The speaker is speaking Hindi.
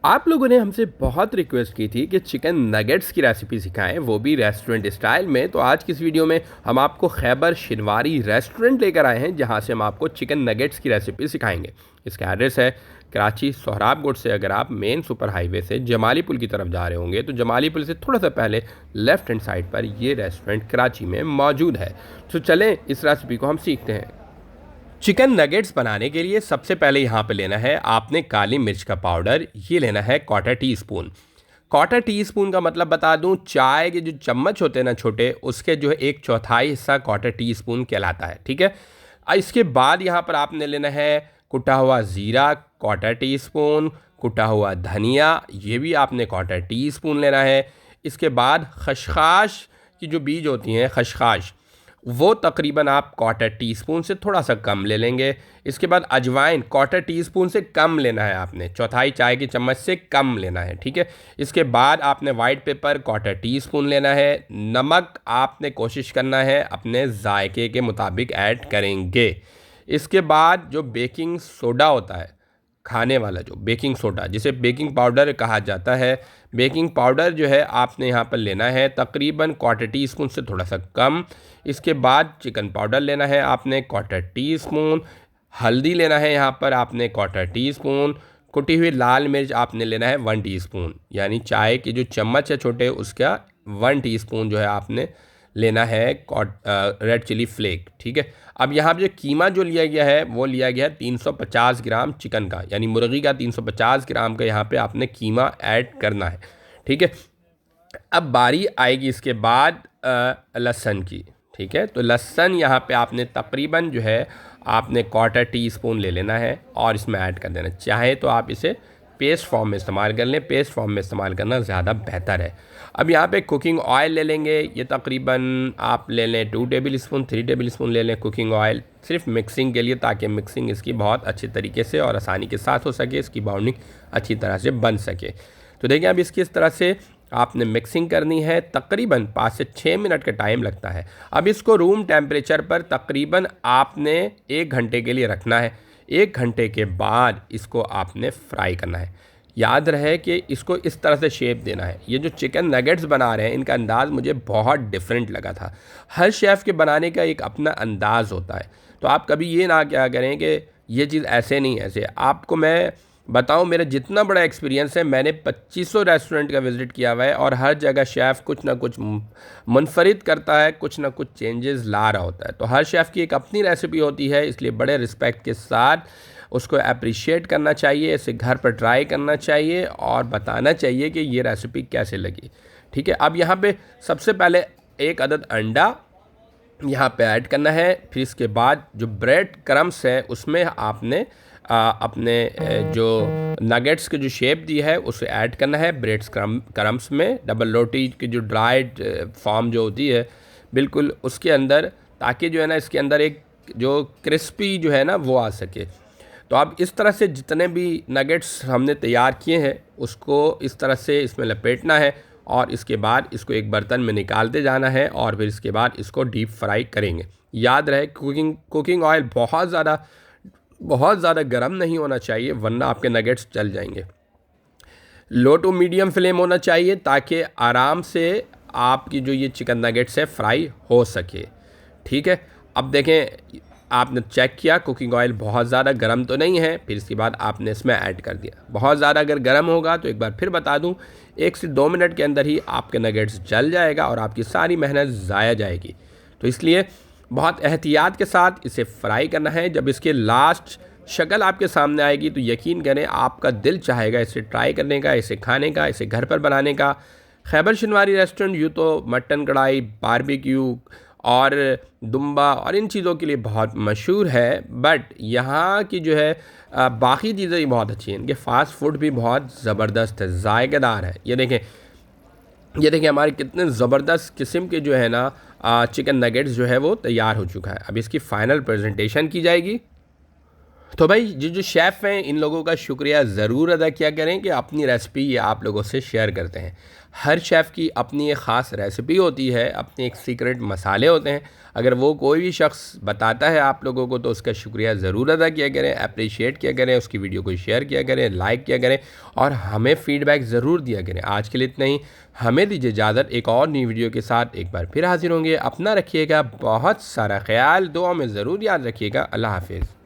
आप लोगों ने हमसे बहुत रिक्वेस्ट की थी कि चिकन नगेट्स की रेसिपी सिखाएं, वो भी रेस्टोरेंट स्टाइल में। तो आज की इस वीडियो में हम आपको खैबर शिनवारी रेस्टोरेंट लेकर आए हैं, जहां से हम आपको चिकन नगेट्स की रेसिपी सिखाएंगे। इसका एड्रेस है कराची सोहराबगुड से। अगर आप मेन सुपर हाईवे से जमाली पुल की तरफ जा रहे होंगे तो जमाली पुल से थोड़ा सा पहले लेफ्ट हैंड साइड पर ये रेस्टोरेंट कराची में मौजूद है। तो चलें इस रेसिपी को हम सीखते हैं। चिकन नगेट्स बनाने के लिए सबसे पहले यहाँ पे लेना है आपने काली मिर्च का पाउडर। ये लेना है quarter tea spoon. Quarter tea spoon का मतलब बता दूं, चाय के जो चम्मच होते हैं ना छोटे, उसके जो है एक चौथाई हिस्सा क्वार्टर टी स्पून कहलाता है। ठीक है। इसके बाद यहाँ पर आपने लेना है कुटा हुआ ज़ीरा क्वार्टर टी स्पून, कुटा हुआ धनिया ये भी आपने क्वार्टर टी स्पून लेना है। इसके बाद खशखाश की जो बीज होती हैं, खशखाश, वो तकरीबन आप क्वार्टर टी स्पून से थोड़ा सा कम ले लेंगे। इसके बाद अजवाइन क्वार्टर टी स्पून से कम लेना है, आपने चौथाई चाय की चम्मच से कम लेना है। ठीक है। इसके बाद आपने white paper quarter tea spoon लेना है। नमक आपने कोशिश करना है अपने जायके के मुताबिक ऐड करेंगे। इसके बाद जो बेकिंग सोडा होता है, खाने वाला जो बेकिंग सोडा जिसे बेकिंग पाउडर कहा जाता है, बेकिंग पाउडर जो है आपने यहाँ पर लेना है तकरीबन क्वार्टर टी स्पून से थोड़ा सा कम। इसके बाद चिकन पाउडर लेना है आपने क्वार्टर टी स्पून। हल्दी लेना है यहाँ पर आपने क्वार्टर टी स्पून। कुटी हुई लाल मिर्च आपने लेना है 1 टीस्पून, यानी चाय के जो चम्मच है छोटे उसका 1 टीस्पून जो है आपने लेना है रेड चिली फ्लेक। ठीक है। अब यहाँ पे जो कीमा जो लिया गया है वो लिया गया है 350 ग्राम चिकन का, यानी मुर्गी का 350 ग्राम का यहाँ पे आपने कीमा ऐड करना है। ठीक है। अब बारी आएगी इसके बाद लहसुन की। ठीक है। तो लहसुन यहाँ पे आपने तकरीबन जो है आपने क्वार्टर टी स्पून ले लेना है और इसमें ऐड कर देना। चाहे तो आप इसे पेस्ट फॉर्म में इस्तेमाल कर लें, पेस्ट फॉर्म में इस्तेमाल करना ज़्यादा बेहतर है। अब यहाँ पे कुकिंग ऑयल ले लेंगे। ये तकरीबन आप ले लें 2 टेबल स्पून 3 टेबल स्पून ले लें कुकिंग ऑयल, सिर्फ मिक्सिंग के लिए, ताकि मिक्सिंग इसकी बहुत अच्छे तरीके से और आसानी के साथ हो सके, इसकी बाउंडिंग अच्छी तरह से बन सके। तो देखिए अब इसकी इस तरह से आपने मिक्सिंग करनी है। तकरीबन 5 से 6 मिनट का टाइम लगता है। अब इसको रूम टेम्परेचर पर तकरीबन आपने 1 घंटे के लिए रखना है। 1 घंटे के बाद इसको आपने फ्राई करना है। याद रहे कि इसको इस तरह से शेप देना है। ये जो चिकन नगेट्स बना रहे हैं इनका अंदाज़ मुझे बहुत डिफरेंट लगा था। हर शेफ़ के बनाने का एक अपना अंदाज़ होता है। तो आप कभी ये ना क्या करें कि ये चीज़ ऐसे नहीं ऐसे। आपको मैं बताऊं, मेरा जितना बड़ा एक्सपीरियंस है, मैंने 2500 रेस्टोरेंट का विज़िट किया हुआ है और हर जगह शेफ़ कुछ ना कुछ मुनफरिद करता है, कुछ ना कुछ चेंजेस ला रहा होता है। तो हर शेफ़ की एक अपनी रेसिपी होती है, इसलिए बड़े रिस्पेक्ट के साथ उसको अप्रिशिएट करना चाहिए, इसे घर पर ट्राई करना चाहिए और बताना चाहिए कि ये रेसिपी कैसे लगी। ठीक है। अब यहाँ पे सबसे पहले एक अदद अंडा यहाँ पे ऐड करना है। फिर इसके बाद जो ब्रेड क्रम्स है उसमें आपने अपने जो नगेट्स की जो शेप दी है उसे ऐड करना है ब्रेड्स क्रम्स में। डबल रोटी की जो ड्राइड फॉर्म जो होती है बिल्कुल उसके अंदर, ताकि जो है ना इसके अंदर एक जो क्रिस्पी जो है ना वो आ सके। तो अब इस तरह से जितने भी नगेट्स हमने तैयार किए हैं उसको इस तरह से इसमें लपेटना है और इसके बाद इसको एक बर्तन में निकालते जाना है और फिर इसके बाद इसको डीप फ्राई करेंगे। याद रहे कुकिंग ऑयल बहुत ज़्यादा गर्म नहीं होना चाहिए, वरना आपके नगेट्स जल जाएंगे। लो टू मीडियम फ्लेम होना चाहिए ताकि आराम से आपकी जो ये चिकन नगेट्स है फ्राई हो सके। ठीक है। अब देखें, आपने चेक किया कुकिंग ऑयल बहुत ज़्यादा गर्म तो नहीं है, फिर इसके बाद आपने इसमें ऐड कर दिया। बहुत ज़्यादा अगर गर्म होगा तो एक बार फिर बता दूं, 1 से 2 मिनट के अंदर ही आपके नगेट्स जल जाएगा और आपकी सारी मेहनत ज़ाया जाएगी। तो इसलिए बहुत एहतियात के साथ इसे फ्राई करना है। जब इसके लास्ट शक्ल आपके सामने आएगी तो यकीन करें आपका दिल चाहेगा इसे ट्राई करने का, इसे खाने का, इसे घर पर बनाने का। खैबर शिनवारी रेस्टोरेंट यूँ तो मटन कढ़ाई, बारबेक्यू और दुम्बा और इन चीज़ों के लिए बहुत मशहूर है, बट यहाँ की जो है बाकी चीज़ें भी बहुत अच्छी हैं। इनके फास्ट फूड भी बहुत ज़बरदस्त है, जायकेदार है। ये देखें हमारे कितने ज़बरदस्त किस्म के जो है ना चिकन नगेट्स जो है वो तैयार हो चुका है। अब इसकी फ़ाइनल प्रेजेंटेशन की जाएगी। तो भाई जो शेफ़ हैं इन लोगों का शुक्रिया ज़रूर अदा किया करें कि अपनी रेसिपी ये आप लोगों से शेयर करते हैं। हर शेफ़ की अपनी एक ख़ास रेसिपी होती है, अपने एक सीक्रेट मसाले होते हैं। अगर वो कोई भी शख्स बताता है आप लोगों को तो उसका शुक्रिया ज़रूर अदा किया करें, अप्रिशिएट किया करें, उसकी वीडियो को शेयर किया करें, लाइक किया करें और हमें फ़ीडबैक ज़रूर दिया करें। आज के लिए इतना ही, हमें दीजिए इजाज़त। एक और नई वीडियो के साथ एक बार फिर हाज़िर होंगे। अपना रखिएगा बहुत सारा ख़्याल, दुआ में ज़रूर याद रखिएगा। अल्लाह हाफ़िज़।